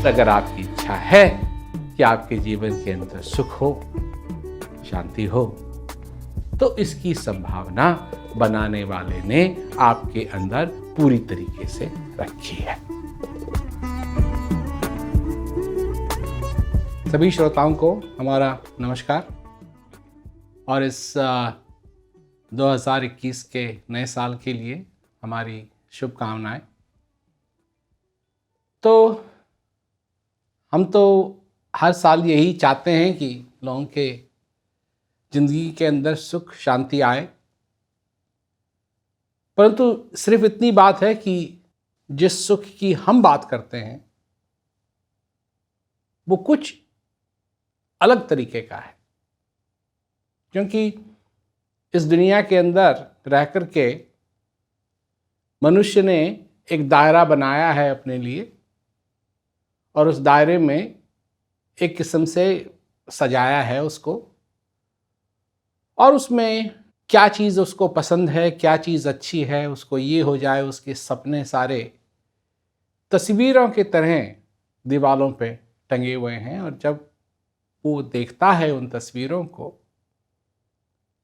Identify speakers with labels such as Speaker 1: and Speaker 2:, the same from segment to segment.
Speaker 1: अगर आपकी इच्छा है कि आपके जीवन के अंदर सुख हो, शांति हो, तो इसकी संभावना बनाने वाले ने आपके अंदर पूरी तरीके से रखी है। सभी श्रोताओं को हमारा नमस्कार और इस 2021 के नए साल के लिए हमारी शुभकामनाएं। तो हम तो हर साल यही चाहते हैं कि लोगों के जिंदगी के अंदर सुख शांति आए, परंतु सिर्फ इतनी बात है कि जिस सुख की हम बात करते हैं वो कुछ अलग तरीके का है, क्योंकि इस दुनिया के अंदर रह कर के मनुष्य ने एक दायरा बनाया है अपने लिए और उस दायरे में एक किस्म से सजाया है उसको, और उसमें क्या चीज़ उसको पसंद है, क्या चीज़ अच्छी है, उसको ये हो जाए, उसके सपने सारे तस्वीरों की तरह दीवारों पे टंगे हुए हैं। और जब वो देखता है उन तस्वीरों को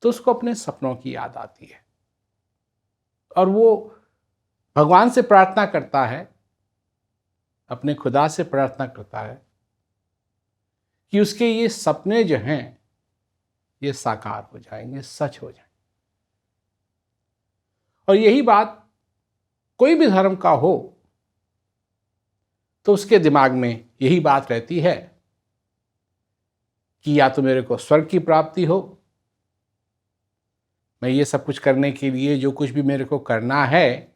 Speaker 1: तो उसको अपने सपनों की याद आती है और वो भगवान से प्रार्थना करता है, अपने खुदा से प्रार्थना करता है कि उसके ये सपने जो हैं ये साकार हो जाएंगे, सच हो जाएंगे। और यही बात कोई भी धर्म का हो तो उसके दिमाग में यही बात रहती है कि या तो मेरे को स्वर्ग की प्राप्ति हो, मैं ये सब कुछ करने के लिए जो कुछ भी मेरे को करना है,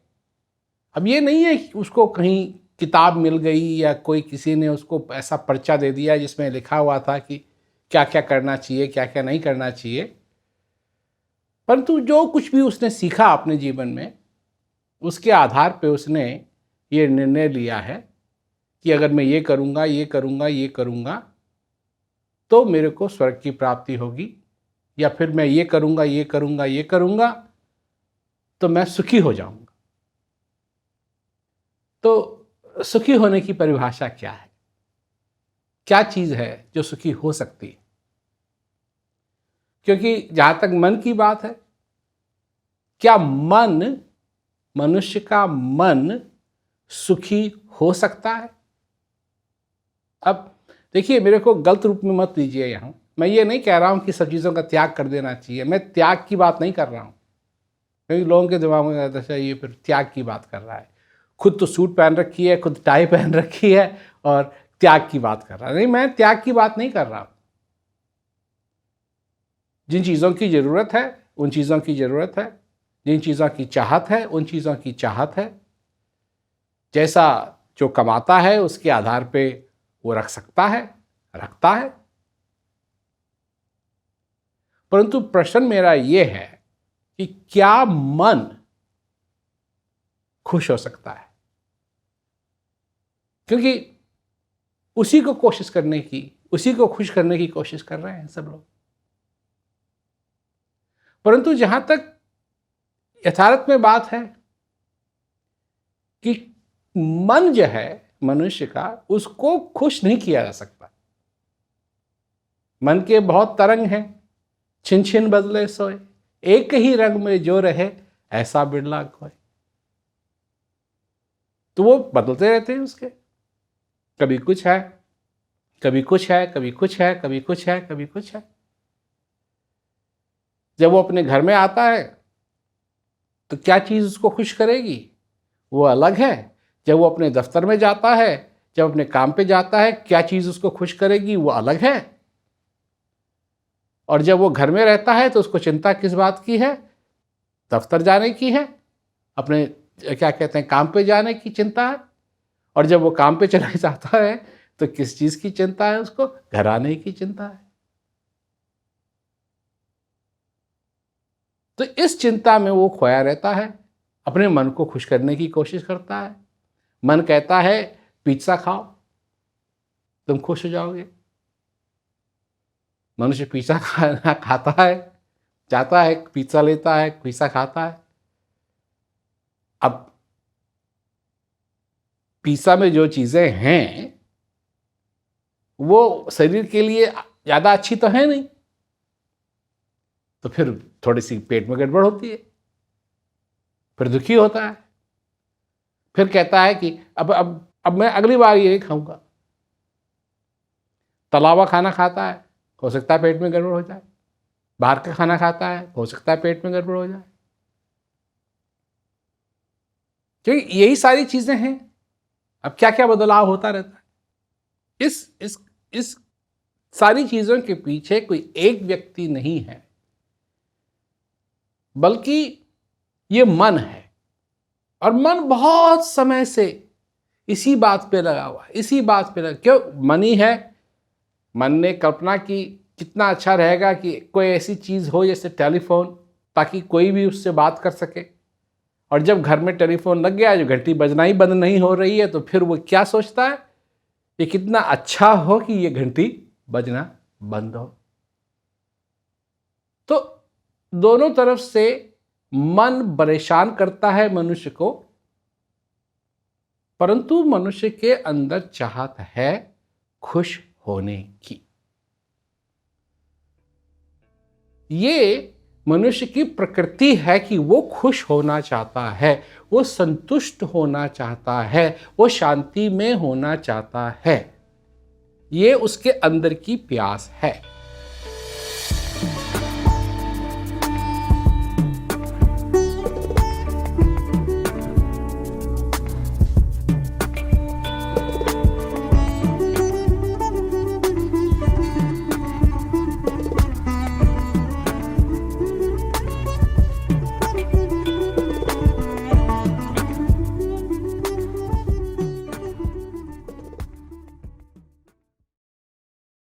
Speaker 1: अब ये नहीं है कि उसको कहीं किताब मिल गई या कोई किसी ने उसको ऐसा पर्चा दे दिया जिसमें लिखा हुआ था कि क्या क्या करना चाहिए, क्या क्या नहीं करना चाहिए, परंतु जो कुछ भी उसने सीखा अपने जीवन में उसके आधार पे उसने ये निर्णय लिया है कि अगर मैं ये करूँगा, ये करूँगा, ये करूँगा तो मेरे को स्वर्ग की प्राप्ति होगी, या फिर मैं ये करूँगा, ये करूँगा, ये करूँगा तो मैं सुखी हो जाऊँगा। तो सुखी होने की परिभाषा क्या है? क्या चीज़ है जो सुखी हो सकती है? क्योंकि जहाँ तक मन की बात है, क्या मनुष्य का मन सुखी हो सकता है? अब देखिए, मेरे को गलत रूप में मत लीजिए। यहाँ मैं ये नहीं कह रहा हूँ कि सब चीज़ों का त्याग कर देना चाहिए, मैं त्याग की बात नहीं कर रहा हूँ, क्योंकि लोगों के दिमाग में अच्छा ये फिर त्याग की बात कर रहा है, खुद तो सूट पहन रखी है, खुद टाई पहन रखी है और त्याग की बात कर रहा है। नहीं, मैं त्याग की बात नहीं कर रहा हूँ। जिन चीज़ों की ज़रूरत है उन चीज़ों की ज़रूरत है, जिन चीज़ों की चाहत है उन चीज़ों की चाहत है, जैसा जो कमाता है उसके आधार पे वो रख सकता है, रखता है। परंतु प्रश्न मेरा ये है कि क्या मन खुश हो सकता है? क्योंकि उसी को कोशिश करने की, उसी को खुश करने की कोशिश कर रहे हैं सब लोग। परंतु जहां तक यथार्थ में बात है कि मन जो है मनुष्य का, उसको खुश नहीं किया जा सकता। मन के बहुत तरंग हैं, छिन छिन बदले सोए, एक ही रंग में जो रहे ऐसा बिरला कोई। तो वो बदलते रहते हैं उसके, कभी कुछ है, कभी कुछ है, कभी कुछ है, कभी कुछ है, कभी कुछ है। जब वो अपने घर में आता है तो क्या चीज़ उसको खुश करेगी वो अलग है। जब वो अपने दफ्तर में जाता है, जब अपने काम पे जाता है, क्या चीज़ उसको खुश करेगी वो अलग है। और जब वो घर में रहता है तो उसको चिंता किस बात की है? दफ्तर जाने की है, अपने क्या कहते हैं काम पे जाने की चिंता है। और जब वो काम पे चला जाता है तो किस चीज़ की चिंता है? उसको घर आने की चिंता है। तो इस चिंता में वो खोया रहता है, अपने मन को खुश करने की कोशिश करता है। मन कहता है पिज्ज़ा खाओ, तुम खुश हो जाओगे। मनुष्य पिज्ज़ा खाता है, जाता है पिज्ज़ा लेता है, पिज्ज़ा खाता है। अब पिज्ज़ा में जो चीज़ें हैं वो शरीर के लिए ज़्यादा अच्छी तो है नहीं, तो फिर थोड़ी सी पेट में गड़बड़ होती है, फिर दुखी होता है, फिर कहता है कि अब मैं अगली बार ये नहीं खाऊंगा। तला हुआ खाना खाता है, हो सकता है पेट में गड़बड़ हो जाए। बाहर का खाना खाता है, हो सकता है पेट में गड़बड़ हो जाए। क्योंकि यही सारी चीजें हैं। अब क्या क्या बदलाव होता रहता है। इस सारी चीजों के पीछे कोई एक व्यक्ति नहीं है, बल्कि ये मन है। और मन बहुत समय से इसी बात पे लगा हुआ है, इसी बात पे लगा। क्यों? मन ही है। मन ने कल्पना की कितना अच्छा रहेगा कि कोई ऐसी चीज हो जैसे टेलीफोन, ताकि कोई भी उससे बात कर सके। और जब घर में टेलीफोन लग गया, जो घंटी बजना ही बंद नहीं हो रही है, तो फिर वो क्या सोचता है, ये कितना अच्छा हो कि ये घंटी बजना बंद हो। तो दोनों तरफ से मन परेशान करता है मनुष्य को, परंतु मनुष्य के अंदर चाहत है खुश होने की। ये मनुष्य की प्रकृति है कि वो खुश होना चाहता है, वो संतुष्ट होना चाहता है, वो शांति में होना चाहता है। ये उसके अंदर की प्यास है।